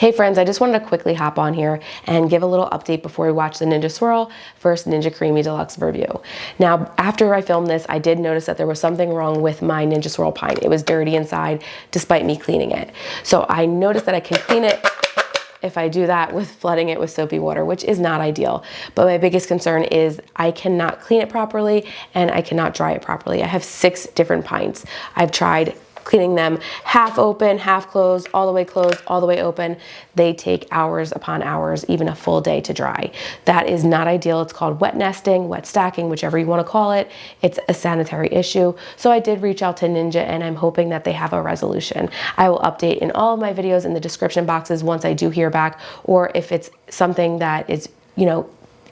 Hey friends, I just wanted to quickly hop on here and give a little update before we watch the Ninja Swirl versus Ninja Creami Deluxe review. Now, after I filmed this, I did notice that there was something wrong with my Ninja Swirl pint. It was dirty inside despite me cleaning it. So I noticed that I can clean it if I do that with flooding it with soapy water, which is not ideal. But my biggest concern is I cannot clean it properly and I cannot dry it properly. I have 6 different pints. I've tried cleaning them half open, half closed, all the way open. They take hours upon hours, even a full day to dry. That is not ideal. It's called wet nesting, wet stacking, whichever you want to call it. It's a sanitary issue. So I did reach out to Ninja and I'm hoping that they have a resolution. I will update in all of my videos in the description boxes once I do hear back, or if it's something that is,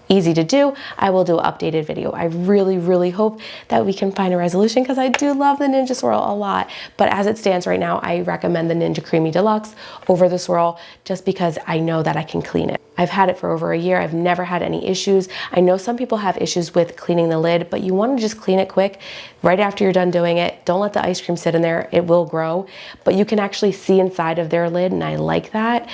easy to do, I will do an updated video. I really hope that we can find a resolution because I do love the Ninja Swirl a lot. But as it stands right now, I recommend the Ninja Creami Deluxe over the Swirl just because I know that I can clean it. I've had it for over a year. I've never had any issues. I know some people have issues with cleaning the lid, but you want to just clean it quick right after you're done doing it. Don't let the ice cream sit in there. It will grow, but you can actually see inside of their lid, and I like that.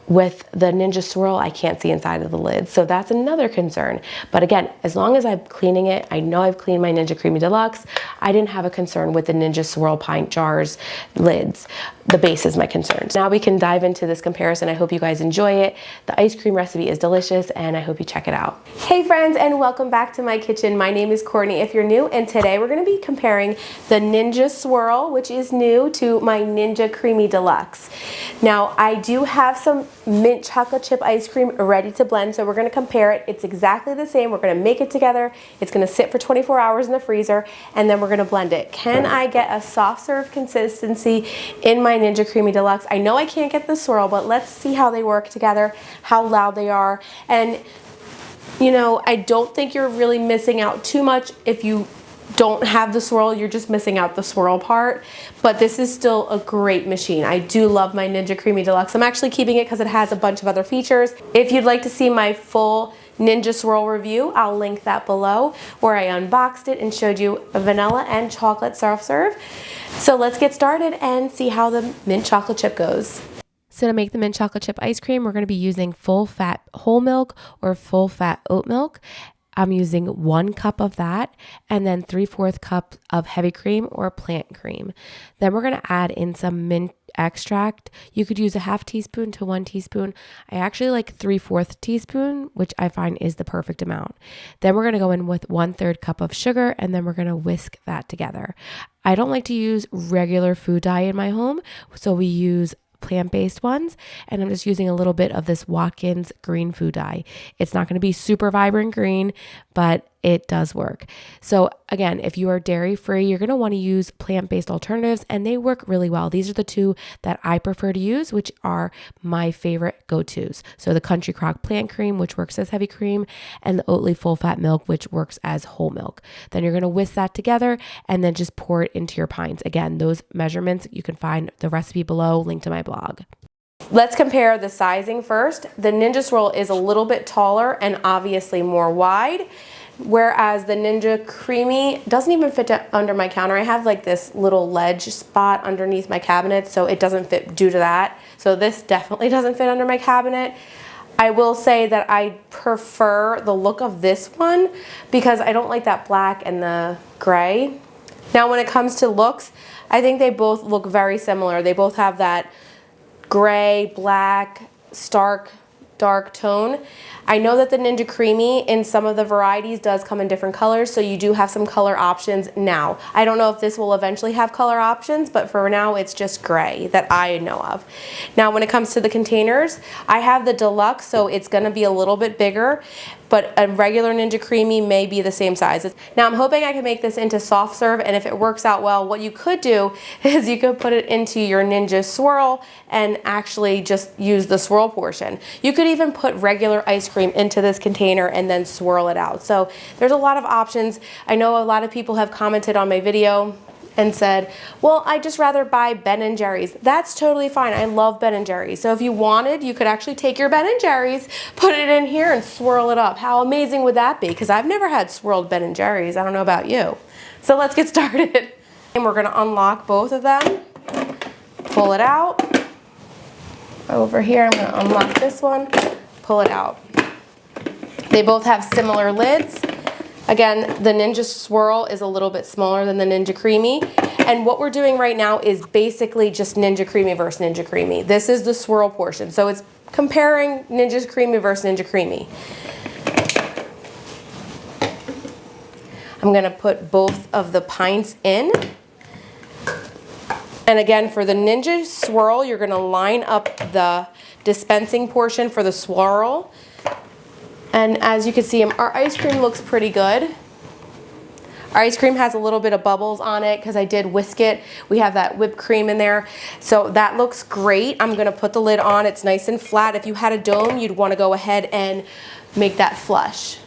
With the Ninja Swirl, I can't see inside of the lid, so that's another concern. But again, as long as I'm cleaning it, I know I've cleaned my Ninja Creami Deluxe. I didn't have a concern with the Ninja Swirl pint jars lids. The base is my concern. Now we can dive into this comparison. I hope you guys enjoy it. The ice cream recipe is delicious and I hope you check it out. Hey friends, and welcome back to my kitchen. My name is Courtney if you're new, and today we're gonna be comparing the Ninja Swirl, which is new, to my Ninja Creami Deluxe. Now I do have some mint chocolate chip ice cream ready to blend, so we're gonna compare it. It's exactly the same. We're gonna make it together. It's gonna sit for 24 hours in the freezer, and then we're gonna blend it. Can I get a soft serve consistency in my Ninja Creami Deluxe? I know I can't get the swirl, but let's see how they work together, how loud they are. And I don't think you're really missing out too much if you don't have the swirl. You're just missing out the swirl part, but this is still a great machine. I do love my Ninja Creami Deluxe. I'm actually keeping it because it has a bunch of other features. If you'd like to see my full Ninja Swirl review, I'll link that below, where I unboxed it and showed you a vanilla and chocolate soft serve. So let's get started and see how the mint chocolate chip goes. So to make the mint chocolate chip ice cream, we're going to be using full fat whole milk or full fat oat milk. I'm using 1 cup of that, and then 3/4 cup of heavy cream or plant cream. Then we're going to add in some mint extract. You could use a 1/2 teaspoon to 1 teaspoon. I actually like 3/4 teaspoon, which I find is the perfect amount. Then we're going to go in with 1/3 cup of sugar, and then we're going to whisk that together. I don't like to use regular food dye in my home, so we use plant-based ones, and I'm just using a little bit of this Watkins green food dye. It's not going to be super vibrant green, but it does work. So again, if you are dairy free, you're going to want to use plant-based alternatives, and they work really well. These are the 2 that I prefer to use, which are my favorite go-tos. So the Country Crock plant cream, which works as heavy cream, and the Oatly full fat milk, which works as whole milk. Then you're going to whisk that together and then just pour it into your pints. Again, those measurements, you can find the recipe below, link to my blog. Let's compare the sizing first. The Ninja Swirl is a little bit taller and obviously more wide, whereas the Ninja Creami doesn't even fit under my counter. I have like this little ledge spot underneath my cabinet, so it doesn't fit due to that. So this definitely doesn't fit under my cabinet. I will say that I prefer the look of this one because I don't like that black and the gray. Now when it comes to looks, I think they both look very similar. They both have that gray, black, stark, dark tone. I know that the Ninja Creami in some of the varieties does come in different colors, so you do have some color options now. I don't know if this will eventually have color options, but for now it's just gray that I know of. Now when it comes to the containers, I have the Deluxe, so it's going to be a little bit bigger, but a regular Ninja Creami may be the same size. Now I'm hoping I can make this into soft serve, and if it works out well, what you could do is you could put it into your Ninja Swirl and actually just use the swirl portion. You could even put regular ice cream into this container and then swirl it out. So there's a lot of options. I know a lot of people have commented on my video and said, well, I'd just rather buy Ben & Jerry's. That's totally fine. I love Ben & Jerry's. So if you wanted, you could actually take your Ben & Jerry's, put it in here and swirl it up. How amazing would that be? Because I've never had swirled Ben & Jerry's. I don't know about you. So let's get started. And we're gonna unlock both of them, pull it out, over here, I'm gonna unlock this one, pull it out. They both have similar lids. Again, the Ninja Swirl is a little bit smaller than the Ninja Creami. And what we're doing right now is basically just Ninja Creami versus Ninja Creami. This is the swirl portion. So it's comparing Ninja Creami versus Ninja Creami. I'm gonna put both of the pints in. And again, for the Ninja Swirl, you're gonna line up the dispensing portion for the swirl. And as you can see, our ice cream looks pretty good. Our ice cream has a little bit of bubbles on it because I did whisk it. We have that whipped cream in there. So that looks great. I'm gonna put the lid on. It's nice and flat. If you had a dome, you'd wanna go ahead and make that flush.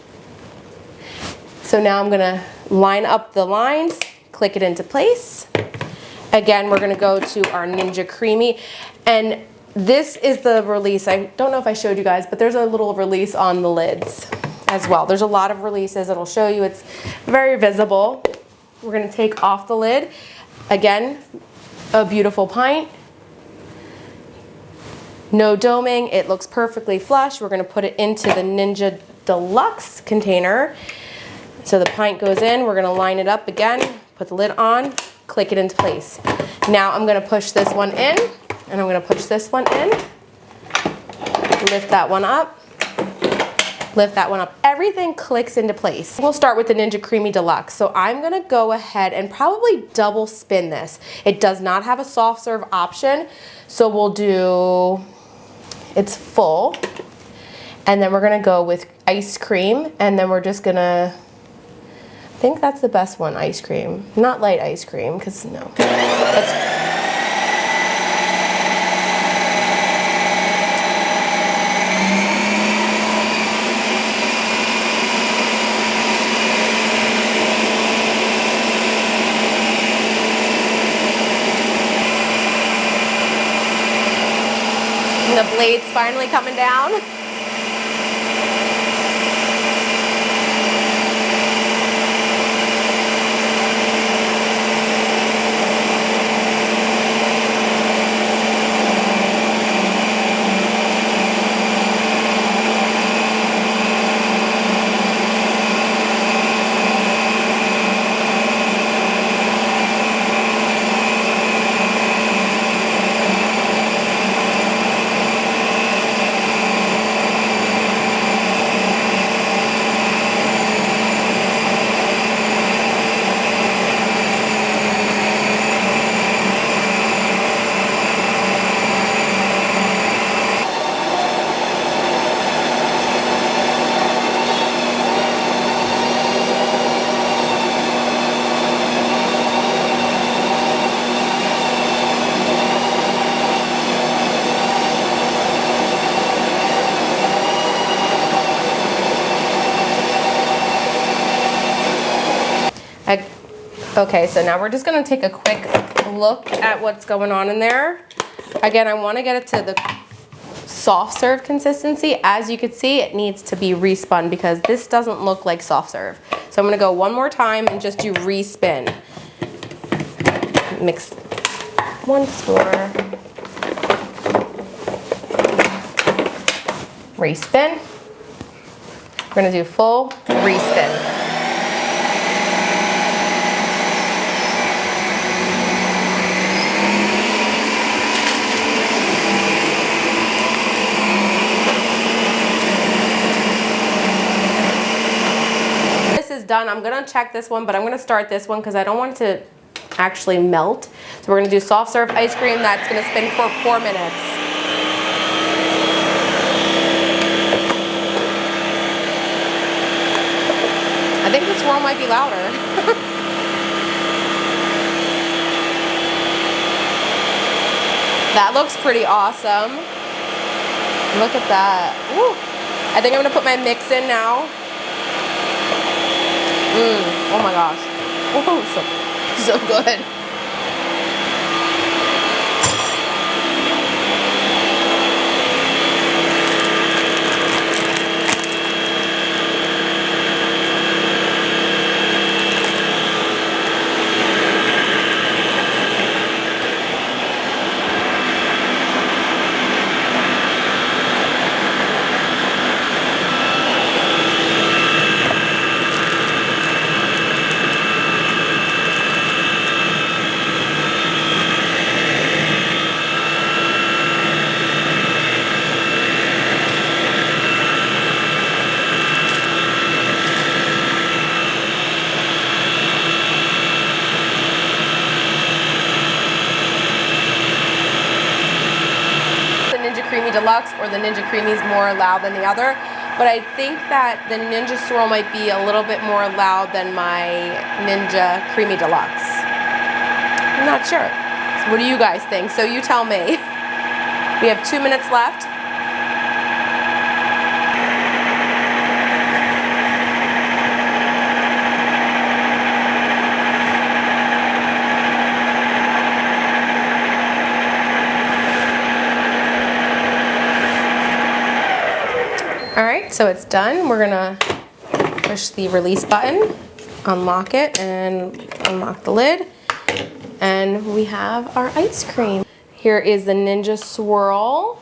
So now I'm gonna line up the lines, click it into place. Again, we're gonna go to our Ninja Creami. And this is the release. I don't know if I showed you guys, but there's a little release on the lids as well. There's a lot of releases it'll show you. It's very visible. We're gonna take off the lid. Again, a beautiful pint. No doming, it looks perfectly flush. We're gonna put it into the Ninja Deluxe container. So the pint goes in, we're gonna line it up again, put the lid on, click it into place. Now I'm gonna push this one in, and I'm gonna push this one in, lift that one up, lift that one up. Everything clicks into place. We'll start with the Ninja Creami Deluxe. So I'm gonna go ahead and probably double spin this. It does not have a soft serve option, so we'll do, it's full, and then we're gonna go with ice cream, and then we're just gonna, I think that's the best one, ice cream. Not light ice cream, because no. The blade's finally coming down. Okay, so now we're just gonna take a quick look at what's going on in there. Again, I wanna get it to the soft serve consistency. As you can see, it needs to be respun because this doesn't look like soft serve. So I'm gonna go one more time and just do respin. Mix once more. Respin. We're gonna do full respin. Done. I'm gonna check this one, but I'm gonna start this one because I don't want it to actually melt. So we're gonna do soft serve ice cream. That's gonna spin for 4 minutes. I think the swirl might be louder. That looks pretty awesome. Look at that. Woo. I think I'm gonna put my mix in now. Oh my gosh. Oh, so good. Creami Deluxe or the Ninja Creami is more loud than the other. But I think that the Ninja Swirl might be a little bit more loud than my Ninja Creami Deluxe. I'm not sure. So what do you guys think? So you tell me. We have 2 minutes left. All right, so it's done. We're gonna push the release button, unlock it, and unlock the lid. And we have our ice cream. Here is the Ninja Swirl,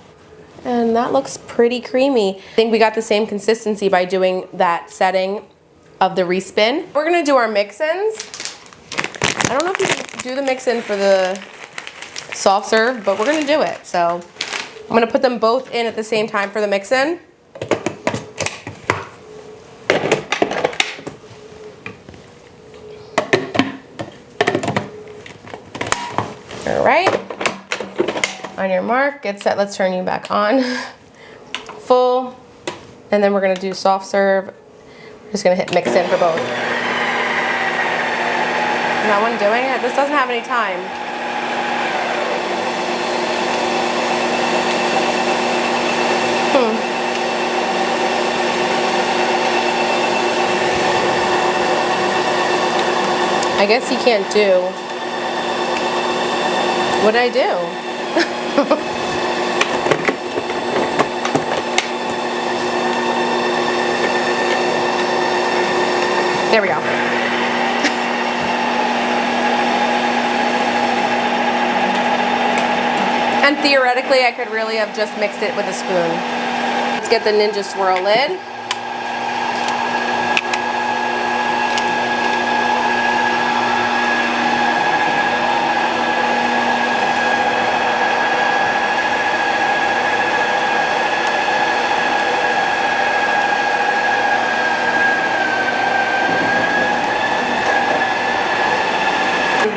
and that looks pretty creamy. I think we got the same consistency by doing that setting of the respin. We're gonna do our mix-ins. I don't know if you can do the mix-in for the soft serve, but we're gonna do it. So I'm gonna put them both in at the same time for the mix-in. All right, on your mark, get set, let's turn you back on. Full, and then we're gonna do soft serve. We're just gonna hit mix in for both. Is that one doing it? This doesn't have any time. I guess you can't do. What did I do? There we go. And theoretically, I could really have just mixed it with a spoon. Let's get the Ninja Swirl lid.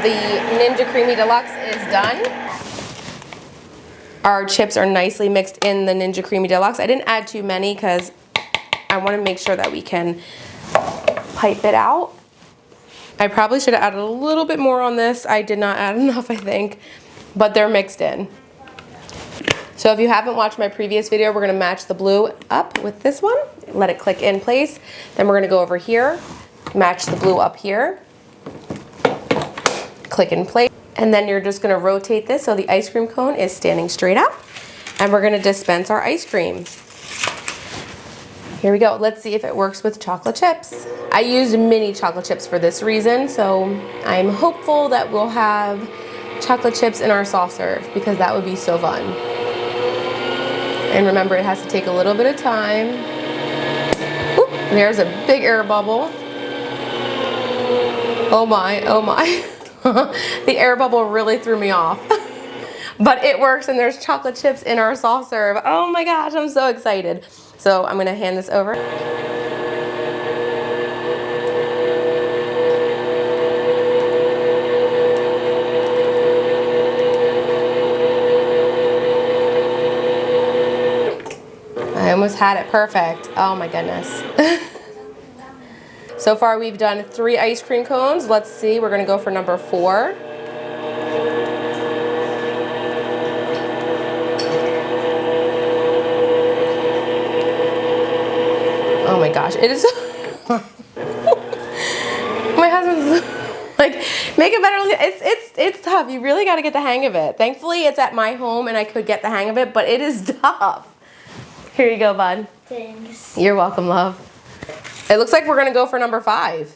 The Ninja Creami Deluxe is done. Our chips are nicely mixed in the Ninja Creami Deluxe. I didn't add too many because I want to make sure that we can pipe it out. I probably should have added a little bit more on this. I did not add enough, I think, but they're mixed in. So if you haven't watched my previous video, we're going to match the blue up with this one. Let it click in place. Then we're going to go over here, match the blue up here. Click in place, and then you're just going to rotate this so the ice cream cone is standing straight up, and we're going to dispense our ice cream. Here we go. Let's see if it works with chocolate chips. I used mini chocolate chips for this reason, so I'm hopeful that we'll have chocolate chips in our soft serve because that would be so fun. And remember, it has to take a little bit of time. Oop, there's a big air bubble. Oh my, oh my. The air bubble really threw me off. But it works, and there's chocolate chips in our soft serve. Oh my gosh, I'm so excited. So I'm gonna hand this over. I almost had it perfect. Oh my goodness. So far we've done 3 ice cream cones. Let's see, we're gonna go for number 4. Oh my gosh, it is my husband's like, make it better. It's tough. You really gotta get the hang of it. Thankfully it's at my home and I could get the hang of it, but it is tough. Here you go, bud. Thanks. You're welcome, love. It looks like we're gonna go for number 5.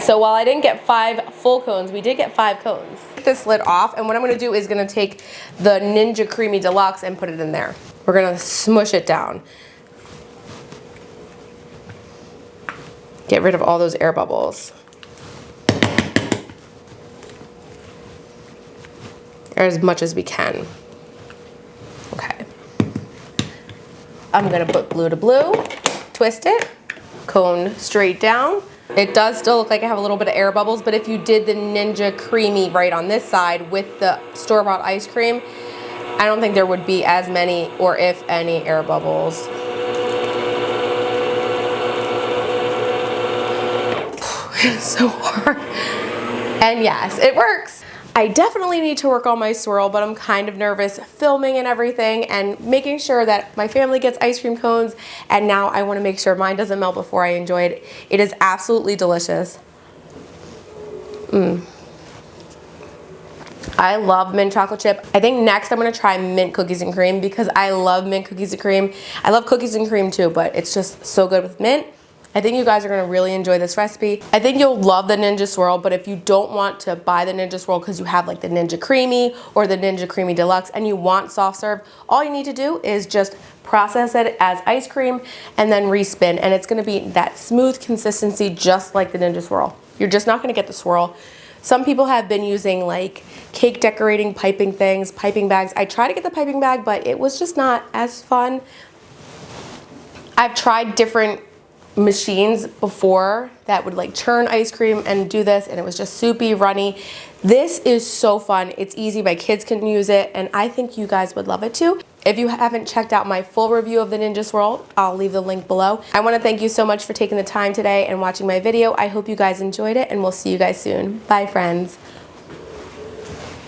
So while I didn't get 5 full cones, we did get 5 cones. Take this lid off, and what I'm gonna do is gonna take the Ninja Creami Deluxe and put it in there. We're gonna smush it down. Get rid of all those air bubbles. Or as much as we can. Okay. I'm gonna put blue to blue, twist it, cone straight down. It does still look like I have a little bit of air bubbles, but if you did the Ninja Creami right on this side with the store-bought ice cream, I don't think there would be as many, or if any, air bubbles. It's so hard. And yes, it works. I definitely need to work on my swirl, but I'm kind of nervous filming and everything and making sure that my family gets ice cream cones, and now I want to make sure mine doesn't melt before I enjoy it. It is absolutely delicious. I love mint chocolate chip. I think next I'm gonna try mint cookies and cream because I love mint cookies and cream. I love cookies and cream too, but it's just so good with mint. I think you guys are gonna really enjoy this recipe. I think you'll love the Ninja Swirl, but if you don't want to buy the Ninja Swirl because you have like the Ninja Creami or the Ninja Creami Deluxe and you want soft serve, all you need to do is just process it as ice cream and then respin, and it's gonna be that smooth consistency just like the Ninja Swirl. You're just not gonna get the swirl. Some people have been using like cake decorating piping things, piping bags. I tried to get the piping bag, but it was just not as fun. I've tried different machines before that would like churn ice cream and do this, and it was just soupy, runny. This is so fun. It's easy. My kids can use it, and I think you guys would love it too. If you haven't checked out my full review of the Ninja Swirl, I'll leave the link below. I want to thank you so much for taking the time today and watching my video. I hope you guys enjoyed it, and we'll see you guys soon. Bye, friends.